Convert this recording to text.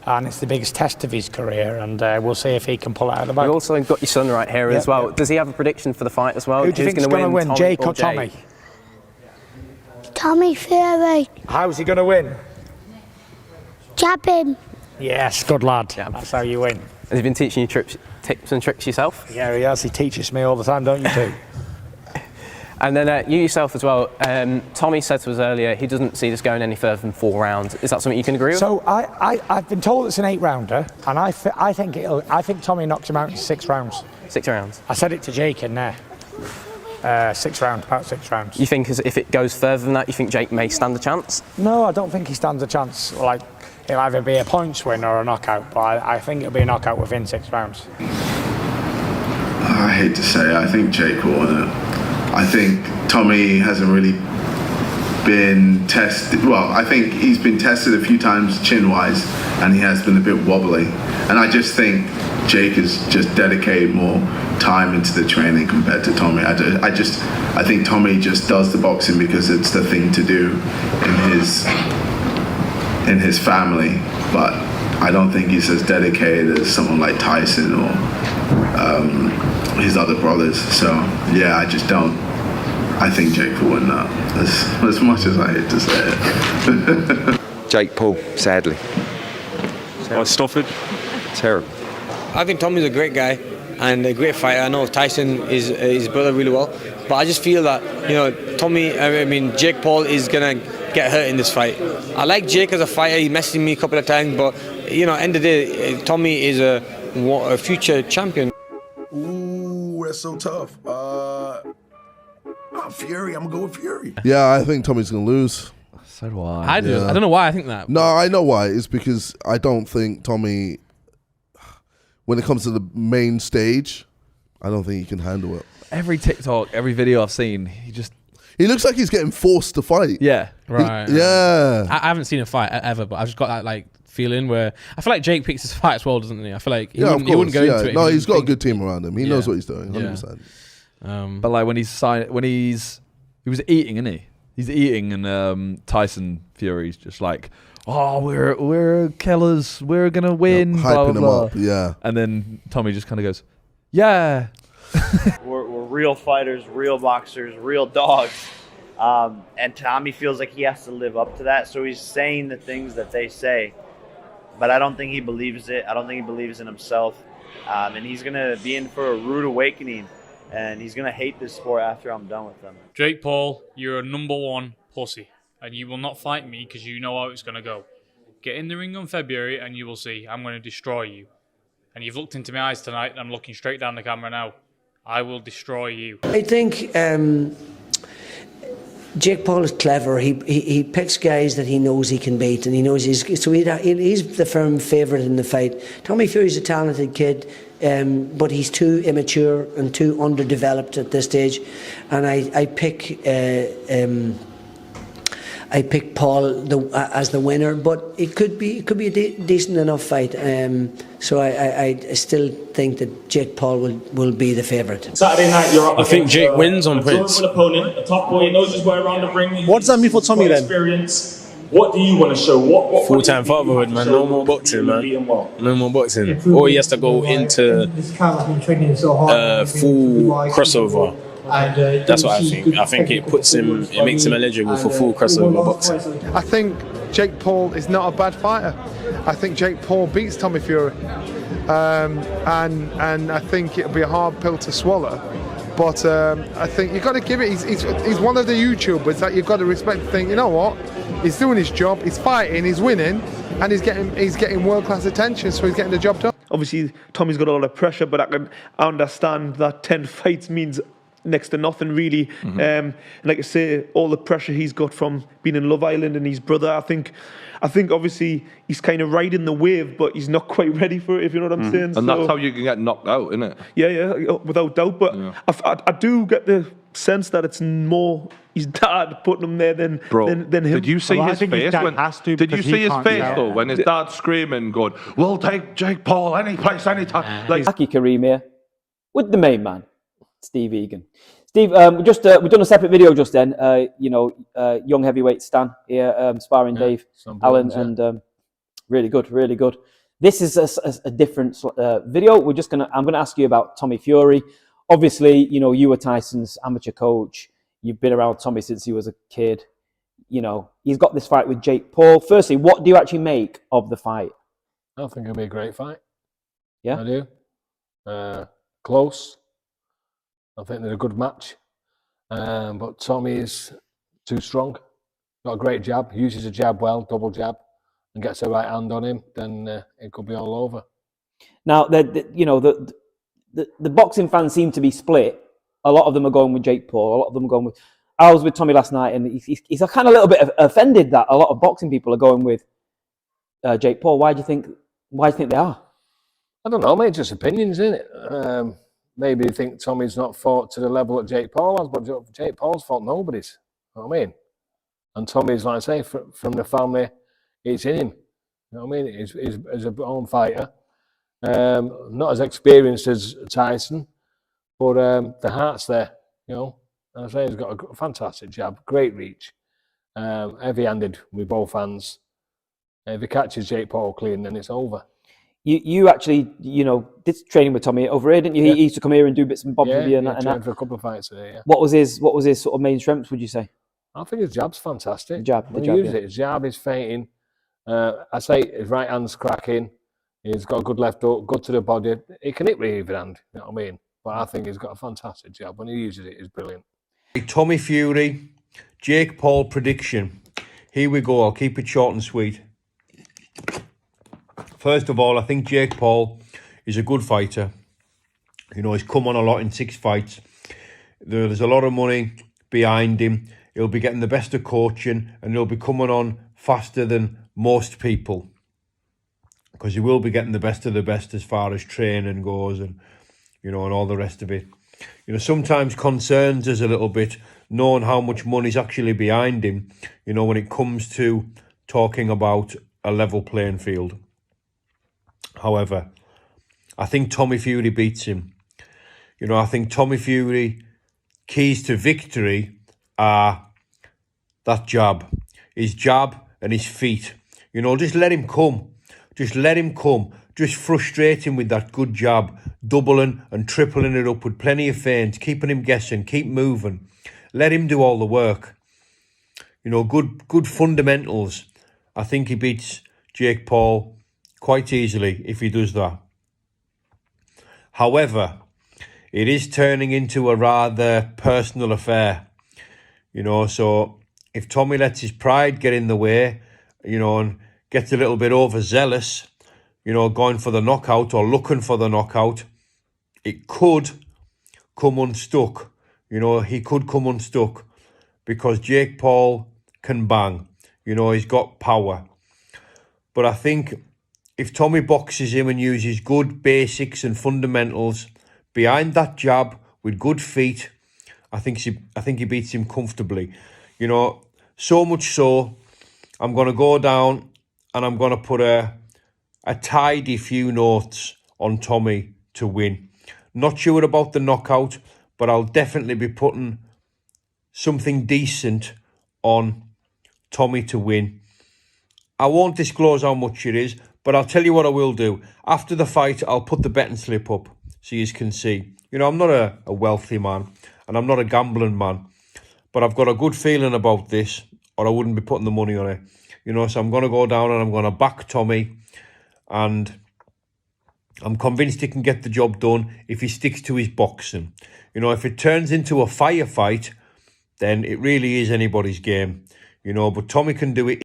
and it's the biggest test of his career, and we'll see if he can pull it out of the bag. You've also got your son right here as well. Does he have a prediction for the fight as well? Who do you think's going to win, Jake or Tommy? Tommy Fury. How's he going to win? Jab him. Yes, good lad. That's how you win. Has he been teaching you tips and tricks yourself? Yeah, he has. He teaches me all the time, don't you too? And then you yourself as well. Tommy said to us earlier he doesn't see this going any further than 4 rounds. Is that something you can agree with? So I've been told it's an 8-rounder, and I think Tommy knocks him out in 6 rounds. 6 rounds. I said it to Jake in there. 6 rounds, about 6 rounds. You think if it goes further than that, you think Jake may stand a chance? No, I don't think he stands a chance. Like, it'll either be a points win or a knockout, but I think it'll be a knockout within 6 rounds. I hate to say it, I think Jake will win it. I think Tommy hasn't really been tested. Well, I think he's been tested a few times chin-wise, and he has been a bit wobbly. And I just think Jake has just dedicated more time into the training compared to Tommy. I think Tommy just does the boxing because it's the thing to do in his family, but I don't think he's as dedicated as someone like Tyson or his other brothers. So yeah, I just don't. I think Jake will win that, as much as I hate to say it. Jake Paul, sadly. Stofford? Terrible. I think Tommy's a great guy and a great fighter. I know Tyson is his brother really well, but I just feel that Jake Paul is gonna get hurt in this fight. I like Jake as a fighter. He messaged me a couple of times, but end of the day, Tommy is a future champion. Ooh, that's so tough. Fury. I'm gonna go with Fury. Yeah, I think Tommy's gonna lose. So do I. I do. Yeah. I don't know why I think that. No, I know why. It's because I don't think Tommy, when it comes to the main stage, I don't think he can handle it. Every TikTok, every video I've seen, he looks like he's getting forced to fight. Yeah. Right. Yeah. I haven't seen a fight ever, but I've just got that feeling where I feel like Jake picks his fight as well, doesn't he? I feel like he wouldn't go into it. No, he's got a good team around him. He knows what he's doing, 100%. But like when he was eating, isn't he? He's eating, and Tyson Fury's just like, oh, we're killers, we're gonna win, hyping blah, blah, him up, yeah. And then Tommy just kind of goes, yeah. we're real fighters, real boxers, real dogs, and Tommy feels like he has to live up to that. So he's saying the things that they say, but I don't think he believes it. I don't think he believes in himself, and he's gonna be in for a rude awakening. And he's going to hate this sport after I'm done with them. Jake Paul, you're a #1 pussy. And you will not fight me because you know how it's going to go. Get in the ring on February and you will see. I'm going to destroy you. And you've looked into my eyes tonight and I'm looking straight down the camera now. I will destroy you. I think Jake Paul is clever. He picks guys that he knows he can beat, and he knows he's the firm favourite in the fight. Tommy Fury's a talented kid, but he's too immature and too underdeveloped at this stage. And I pick Paul as the winner, but it could be a decent enough fight. So I still think that Jake Paul will be the favourite. Saturday night, you're up. I think Jake wins on points. Opponent, a top boy, knows his way around the ring. What does that mean for Tommy then? Experience. What do you want to show? What full-time fatherhood, man. No more boxing, man. No more boxing. Or he has to go into full crossover. That's what I think. I think it makes him eligible for full crossover boxing. I think Jake Paul is not a bad fighter. I think Jake Paul beats Tommy Fury, and I think it'll be a hard pill to swallow. But I think you've got to give it. He's one of the YouTubers that you've got to respect. And think, you know what? He's doing his job. He's fighting. He's winning, and he's getting world-class attention. So he's getting the job done. Obviously, Tommy's got all the pressure, but I understand that 10 fights means next to nothing really. And like I say, all the pressure he's got from being in Love Island and his brother, I think obviously he's kind of riding the wave, but he's not quite ready for it, if you know what I'm saying. And that's how you can get knocked out, isn't it? Yeah, without doubt. But I do get the sense that it's more his dad putting him there than him. Did you see his face when his dad's screaming, going, "We'll take Jake Paul any place, anytime." Lucky Kareem here with the main man, Steve Egan. Steve, we've done a separate video just then. Young heavyweight Stan here, sparring Dave Allen and Really good, really good. This is a different video. I'm gonna ask you about Tommy Fury. Obviously, you know, you were Tyson's amateur coach. You've been around Tommy since he was a kid. You know, he's got this fight with Jake Paul. Firstly, what do you actually make of the fight? I think it'll be a great fight. Yeah, I do. Close. I think they're a good match. But Tommy is too strong. Got a great jab. Uses a jab well, double jab, and gets a right hand on him. Then it could be all over. Now, you know, the boxing fans seem to be split. A lot of them are going with Jake Paul. A lot of them are going with. I was with Tommy last night, and he's kind of a little bit offended that a lot of boxing people are going with Jake Paul. Why do you think they are? I don't know, mate. Just opinions, isn't it? Maybe you think Tommy's not fought to the level that Jake Paul has, but Jake Paul's fought nobody's. You know what I mean? And Tommy's, like I say, from the family, it's in him. You know what I mean? He's a own fighter. Not as experienced as Tyson, but the heart's there, you know. And I say he's got a fantastic jab, great reach, heavy-handed with both hands. If he catches Jake Paul clean, then it's over. You actually, you know, did training with Tommy over here, didn't you? Yeah. He used to come here and do bits and bobs with you and that. Trained for a couple of fights today, yeah. What was his sort of main strengths, would you say? I think his jab's fantastic. The jab, His jab is feinting. I say his right hand's cracking. He's got a good left hook, good to the body. He can hit with either hand, you know what I mean? But I think he's got a fantastic jab. When he uses it, it's brilliant. Tommy Fury, Jake Paul prediction. Here we go. I'll keep it short and sweet. First of all, I think Jake Paul is a good fighter. You know, he's come on a lot in 6 fights. There's a lot of money behind him. He'll be getting the best of coaching, and he'll be coming on faster than most people, because he will be getting the best of the best as far as training goes, and you know, and all the rest of it. You know, sometimes concerns us a little bit knowing how much money's actually behind him, you know, when it comes to talking about a level playing field. However, I think Tommy Fury beats him. You know, I think Tommy Fury, keys to victory are that jab. His jab and his feet. You know, just let him come. Just let him come. Just frustrate him with that good jab, doubling and tripling it up with plenty of feints, keeping him guessing, keep moving. Let him do all the work. You know, good fundamentals. I think he beats Jake Paul quite easily if he does that. However, it is turning into a rather personal affair. You know, so if Tommy lets his pride get in the way, you know, and gets a little bit overzealous, you know, going for the knockout or looking for the knockout, it could come unstuck. You know, he could come unstuck because Jake Paul can bang. You know, he's got power. But I think if Tommy boxes him and uses good basics and fundamentals behind that jab with good feet, I think he beats him comfortably. You know, so much so, I'm going to go down and I'm going to put a tidy few notes on Tommy to win. Not sure about the knockout, but I'll definitely be putting something decent on Tommy to win. I won't disclose how much it is, but I'll tell you what I will do. After the fight, I'll put the betting slip up so you can see. You know, I'm not a wealthy man and I'm not a gambling man, but I've got a good feeling about this or I wouldn't be putting the money on it. You know, so I'm going to go down and I'm going to back Tommy, and I'm convinced he can get the job done if he sticks to his boxing. You know, if it turns into a firefight, then it really is anybody's game. You know, but Tommy can do it.